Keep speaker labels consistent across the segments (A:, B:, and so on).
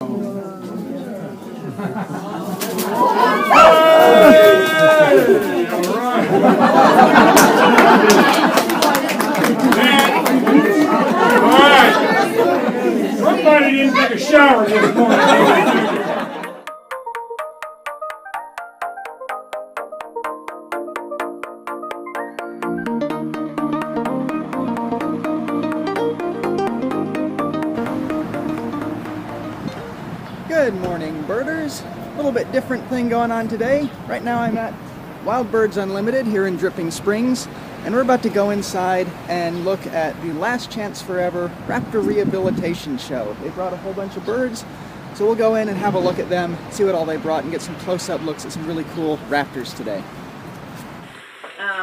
A: Somebody didn't take a shower this morning.
B: Good morning, birders. A little bit different thing going on today. Right now I'm at Wild Birds Unlimited here in Dripping Springs, and we're about to go inside and look at the Last Chance Forever Raptor Rehabilitation Show. They brought a whole bunch of birds, so we'll go in and have a look at them, see what all they brought, and get some close-up looks at some really cool raptors today.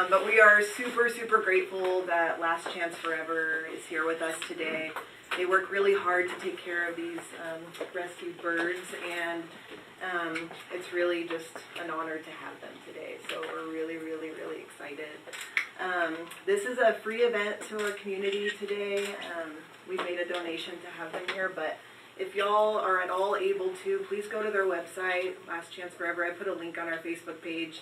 C: But we are super grateful that Last Chance Forever is here with us today. They work really hard to take care of these rescued birds, and it's really just an honor to have them today. So we're really excited. This is a free event to our community today. We've made a donation to have them here, but if y'all are at all able to, please go to their website, Last Chance Forever. I put a link on our Facebook page,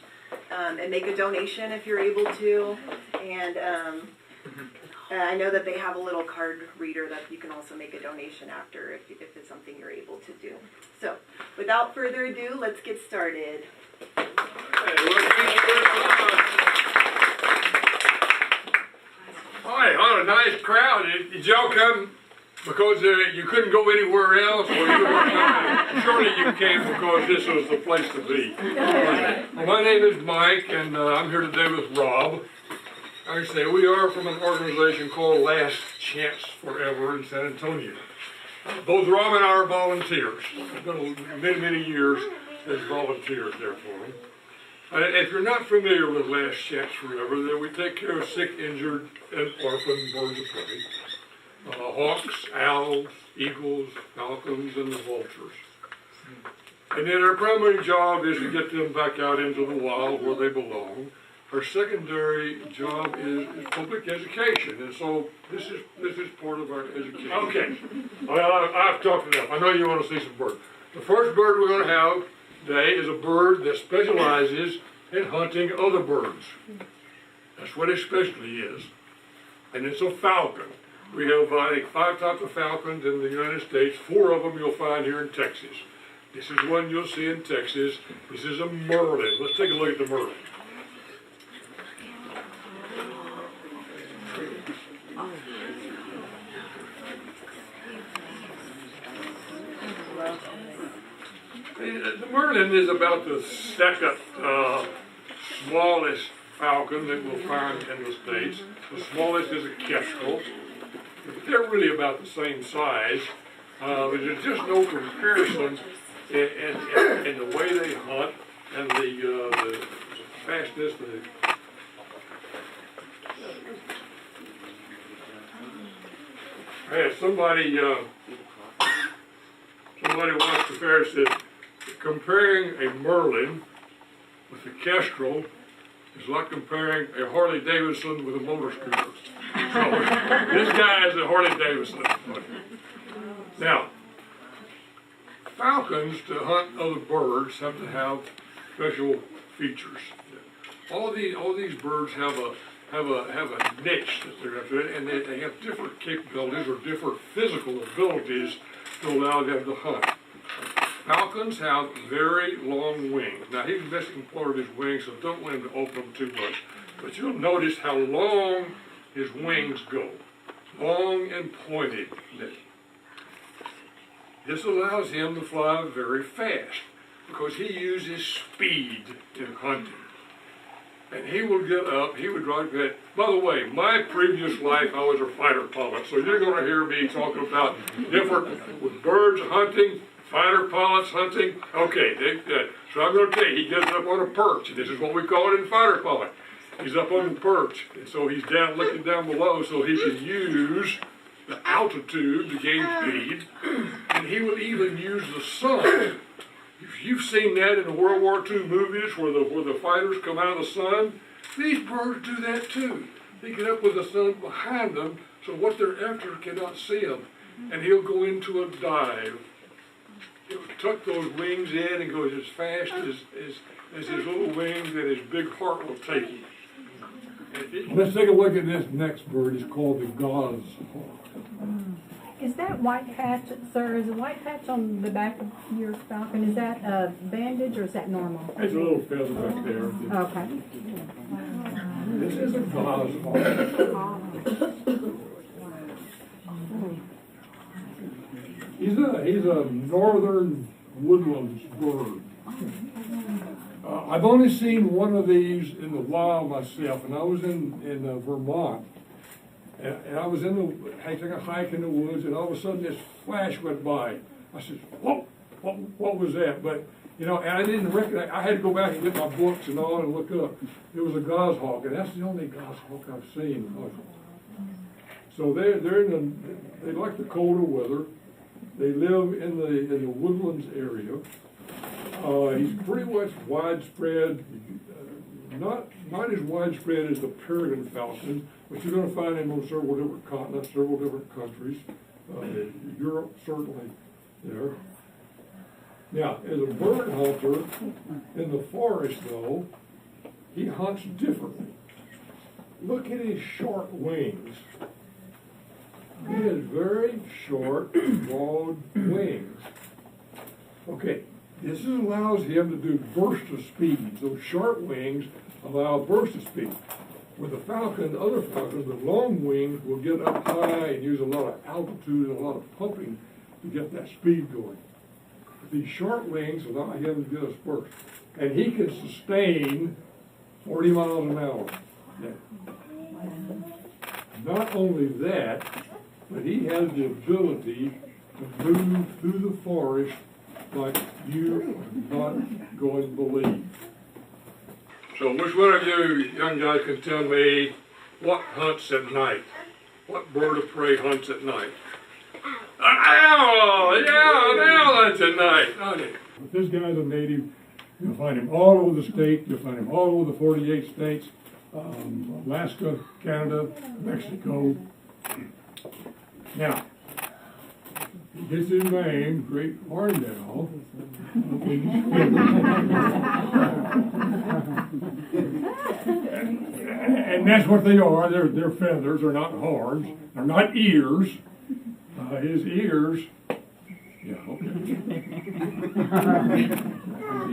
C: and make a donation if you're able to. And I know that they have a little card reader that you can also make a donation after if it's something you're able to do. So, without further ado, let's get started.
D: Hi, what a nice crowd. Did y'all come because you couldn't go anywhere else? Or surely you came because this was the place to be. Well, my name is Mike, and I'm here today with Rob. I say we are from an organization called Last Chance Forever in San Antonio. Both Rob and I are volunteers. I've been many years as volunteers there for them. If you're not familiar with Last Chance Forever, then we take care of sick, injured, and orphaned birds of prey. Hawks, owls, eagles, falcons, and the vultures. And then our primary job is to get them back out into the wild where they belong. Our secondary job is public education, and so this is part of our education. Okay, well, I've talked enough. I know you want to see some birds. The first bird we're going to have today is a bird that specializes in hunting other birds. That's what it especially is, and it's a falcon. We have, I think, 5 types of falcons in the United States. 4 of them you'll find here in Texas. This is one you'll see in Texas. This is a merlin. Let's take a look at the merlin. The merlin is about the second smallest falcon that we'll find in the States. The smallest is a kestrel. They're really about the same size. There's just no comparison in the way they hunt and the fastness. I had somebody once compared, said, comparing a merlin with a kestrel is like comparing a Harley Davidson with a motor scooter. So this guy is a Harley Davidson. Now, falcons to hunt other birds have to have special features. All these birds have a niche that they're after, and they have different capabilities or different physical abilities to allow them to hunt. Falcons have very long wings. Now he's missing part of his wings, so don't want him to open them too much. But you'll notice how long his wings go. Long and pointed. This allows him to fly very fast because he uses speed in hunting. And he will get up, he would drive that. By the way, my previous life, I was a fighter pilot, so you're going to hear me talking about different, with birds hunting, fighter pilots hunting. Okay, so I'm going to tell you, he gets up on a perch, and this is what we call it in fighter pilot. He's up on the perch, and so he's down, looking down below, so he can use the altitude to gain speed, and he will even use the sun. You've seen that in the World War II movies where the fighters come out of the sun. These birds do that too. They get up with the sun behind them, so what they're after cannot see them. And he'll go into a dive. tuck those wings in and goes as fast as his little wings and his big heart will take him.
E: Let's take a look at this next bird. It's called the goshawk.
F: Is that white patch, sir, is the white patch on the back of your falcon, is that a bandage or is that normal?
E: There's a little feather back there.
F: Okay.
E: This is a goshawk. He's a northern woodlands bird. I've only seen one of these in the wild myself, and I was in Vermont. And I was taking a hike in the woods, and all of a sudden this flash went by. I said, "Whoa, what was that?" But and I didn't recognize. I had to go back and get my books and all and look up. It was a goshawk, and that's the only goshawk I've seen. So they like the colder weather. They live in the woodlands area. He's pretty much widespread. Not as widespread as the peregrine falcon, but you're going to find him on several different continents, several different countries. Europe, certainly there. Now, as a bird hunter in the forest, though, he hunts differently. Look at his short wings. He has very short, broad wings. Okay, this allows him to do bursts of speed. Those short wings allow bursts of speed. With the falcon, other falcons, the long wings will get up high and use a lot of altitude and a lot of pumping to get that speed going. But these short wings allow him to get a spurt. And he can sustain 40 miles an hour. Yeah. Not only that, but he has the ability to move through the forest like you are not going to believe.
D: So which one of you young guys can tell me what hunts at night? What bird of prey hunts at night? An owl! Yeah, an owl hunts at night. Okay.
E: But this guy's a native. You'll find him all over the state. You'll find him all over the 48 states. Alaska, Canada, Mexico. Now, he gets his name, Great Horned Owl. And that's what they are. They're feathers. They're not horns. They're not ears. His ears, yeah, okay. His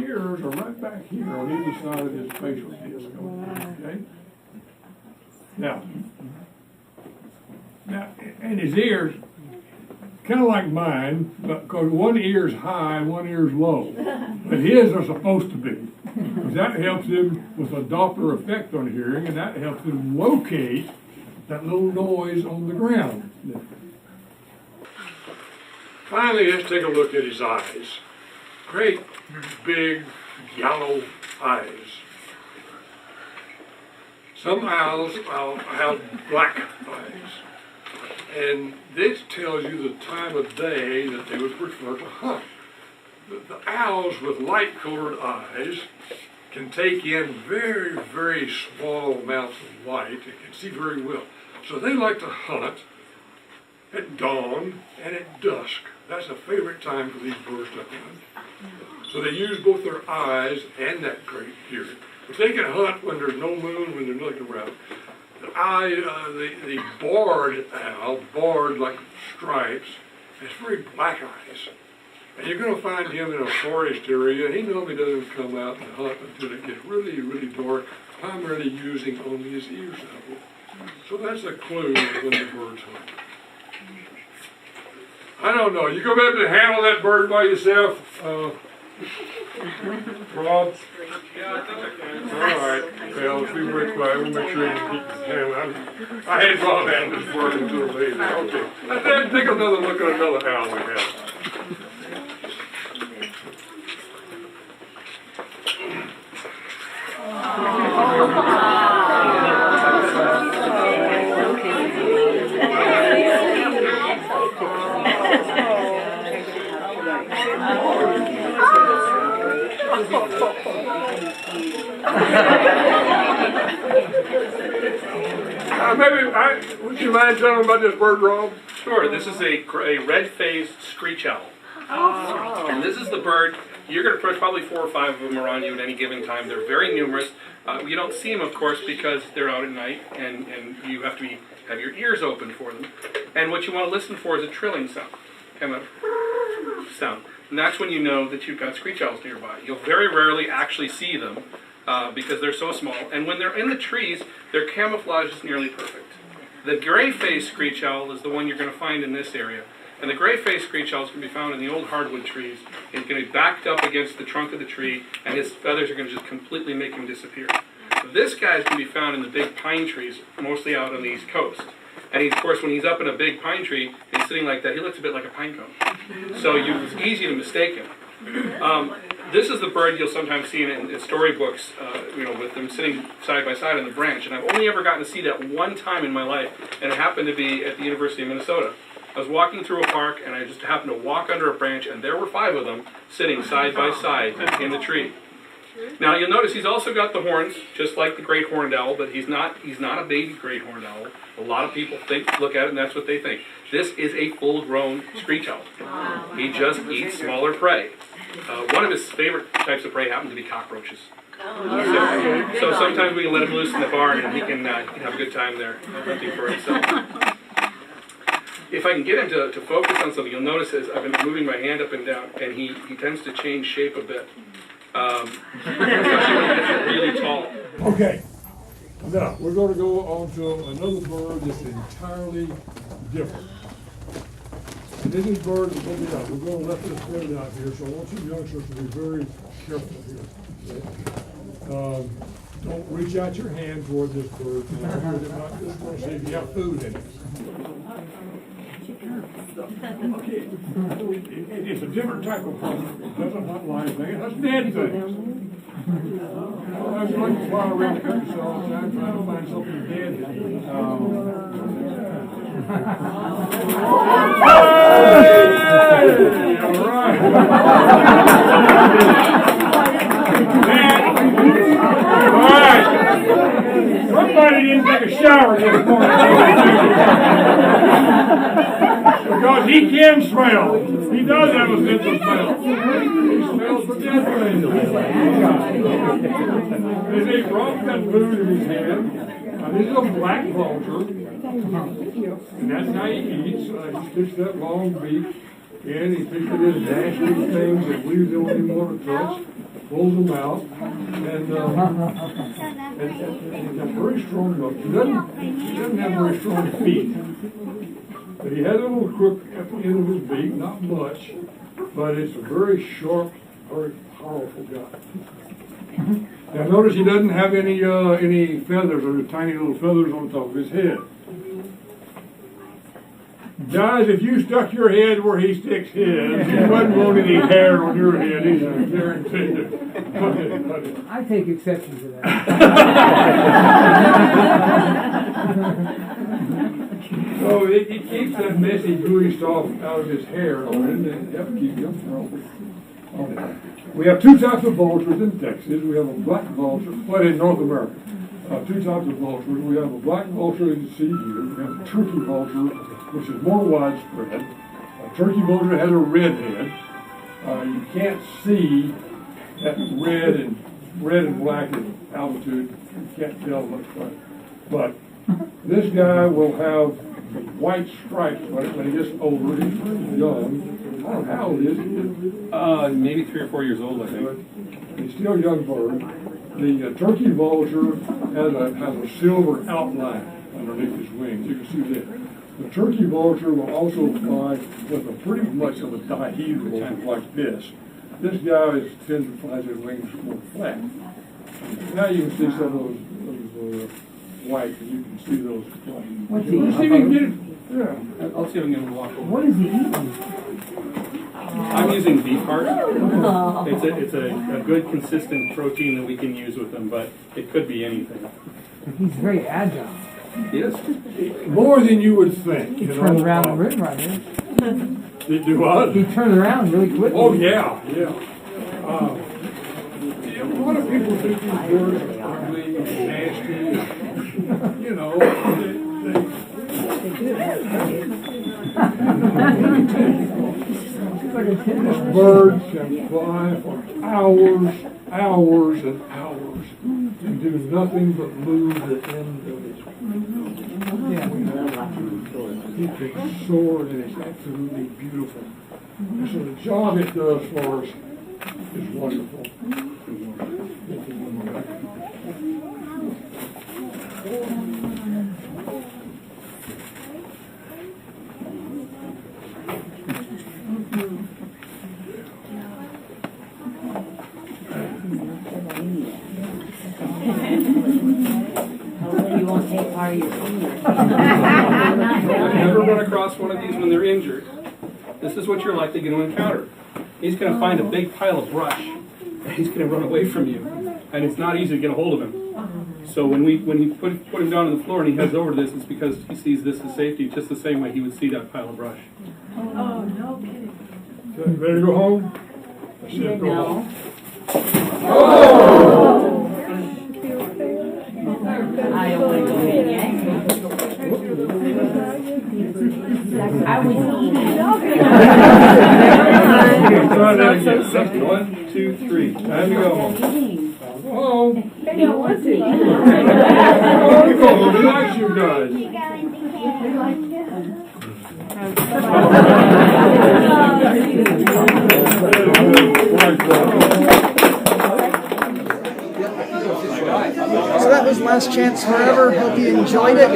E: ears are right back here on either side of his facial disc. Okay. Now, and his ears, kind of like mine, because one ear's high and one ear's low. But his are supposed to be. Because that helps him with a Doppler effect on hearing, and that helps him locate that little noise on the ground.
D: Finally, let's take a look at his eyes. Great, big, yellow eyes. Some owls have black eyes. And this tells you the time of day that they would prefer to hunt. The owls with light-colored eyes can take in very, very small amounts of light and can see very well. So they like to hunt at dawn and at dusk. That's a favorite time for these birds to hunt. So they use both their eyes and that great hearing. But they can hunt when there's no moon, when there's nothing around. The barred owl, barred like stripes, has very black eyes. And you're going to find him in a forest area, and he normally doesn't come out and hunt until it gets really, really dark, primarily using only his ears out. So that's a clue of when the birds hunt. I don't know. You gonna be able to handle that bird by yourself, Rob?
A: Yeah, I think I can.
D: All right. Well, if we were quiet, we'll make sure you keep his hand. I had Bob handle this bird until later. Okay. Let's then take another look at another owl we have. Would you mind telling me about this bird, Rob?
G: Sure, this is a red-faced screech owl.
A: And this is the bird. You're going to put probably 4 or 5 of them around you at any given time. They're very numerous. You don't see them, of course, because they're out at night, and you have to have your ears open for them. And what you want to listen for is a trilling sound, kind of sound. And that's when you know that you've got screech owls nearby. You'll very rarely actually see them because they're so small. And when they're in the trees, their camouflage is nearly perfect. The gray-faced screech owl is the one you're going to find in this area. And the gray-faced screech owls can be found in the old hardwood trees. He's going to be backed up against the trunk of the tree, and his feathers are going to just completely make him disappear. This guy is going to be found in the big pine trees, mostly out on the East Coast. And he, of course, when he's up in a big pine tree, and he's sitting like that, he looks a bit like a pine cone. So it's easy to mistake him. This is the bird you'll sometimes see in storybooks, with them sitting side by side on the branch. And I've only ever gotten to see that one time in my life, and it happened to be at the University of Minnesota. I was walking through a park, and I just happened to walk under a branch, and there were 5 of them sitting side by side in the tree. Now you'll notice he's also got the horns, just like the great horned owl, but he's not a baby great horned owl. A lot of people look at it, and that's what they think. This is a full-grown screech owl. He just eats smaller prey. One of his favorite types of prey happens to be cockroaches. So sometimes we can let him loose in the barn, and he can have a good time there hunting for himself. If I can get him to focus on something, you'll notice as I've been moving my hand up and down, and he tends to change shape a bit. Especially when he gets really tall.
E: Okay, now we're going to go on to another bird that's entirely different. And this is bird that we're going to let this bird out here, so I want you youngsters to be very careful here. Okay? Don't reach out your hand toward this bird. They're not just going to see if you have food in it. Okay, it's a different type of problem. It doesn't hunt live things, that's dead things. I was like to fly around the country all the time trying to find something dead to eat. All right. All right. Somebody didn't take a shower this morning. Because he can smell. He does have a sense of smell. He smells the dead things. There's a rock cut food in his hand. This is a black vulture. And that's how he eats. He sticks that long beak in. He picks at his nasty things that we don't even want to touch. Pulls them out. And he's got very strong nose. He doesn't have very strong feet. But he has a little crook at the end of his beak, not much, but it's a very sharp, very powerful guy. Now notice he doesn't have any feathers or tiny little feathers on top of his head. Guys, if you stuck your head where he sticks his, you wouldn't want any hair on your head either, guaranteed.
G: I take exception to that.
E: So it keeps that messy, gooey stuff out of his hair, and it helps keep him healthy. We have 2 types of vultures in Texas. We have a black vulture, but in North America. 2 types of vultures. We have a black vulture that you see here. We have a turkey vulture, which is more widespread. A turkey vulture has a red head. You can't see that red and black in altitude. You can't tell much, but this guy will have white stripes when he gets older. He's pretty young. I don't know how old is he?
A: Maybe 3 or 4 years old, I think.
E: He's still a young bird. The turkey vulture has a silver outline underneath his wings. You can see that. The turkey vulture will also fly with a pretty much of a dihedral like this. This guy tends to fly his wings more flat. Now you can see some of those white, and you can see those fly.
G: What's he eating?
E: Yeah.
A: I'll see if I can walk over.
G: What is he eating?
A: I'm using beef heart. It's a good consistent protein that we can use with them, but it could be anything.
G: He's very agile.
A: Yes.
E: More than you would think.
G: He turns around and run right there.
E: They do what?
G: He turns around really quickly.
E: Oh, yeah. A lot of people think these birds are ugly and nasty. Birds can fly for hours, hours and hours and do nothing but move the end of its It can soar and it's absolutely beautiful. And so the job it does for us is wonderful.
H: Hopefully you won't take part of your finger.
A: I've never run across one of these when they're injured. This is what you're likely going to encounter. He's going to find a big pile of brush, and he's going to run away from you. And it's not easy to get a hold of him. So when he put him down on the floor and he heads over to this, it's because he sees this as safety, just the same way he would see that pile of brush.
F: Oh, no kidding.
E: Okay, ready to go home? I said go home.
H: I don't want to go in yet. I was
A: Try that again. 1, 2, 3. Time to go home.
E: Go home.
F: They don't want to.
E: Go home. He likes you guys.
B: So that was Last Chance Forever. Hope you enjoyed it.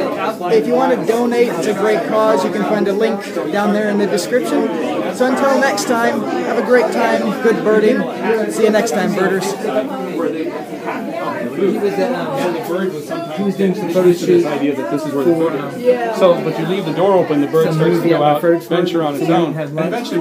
B: If you want to donate, it's a great cause. You can find a link down there in the description. So until next time, have a great time, good birding. See you next time, birders.
G: He was doing some photo shoot.
A: Idea that this is where the photo is. So, but you leave the door open, the bird starts to go out, venture on its own. And eventually,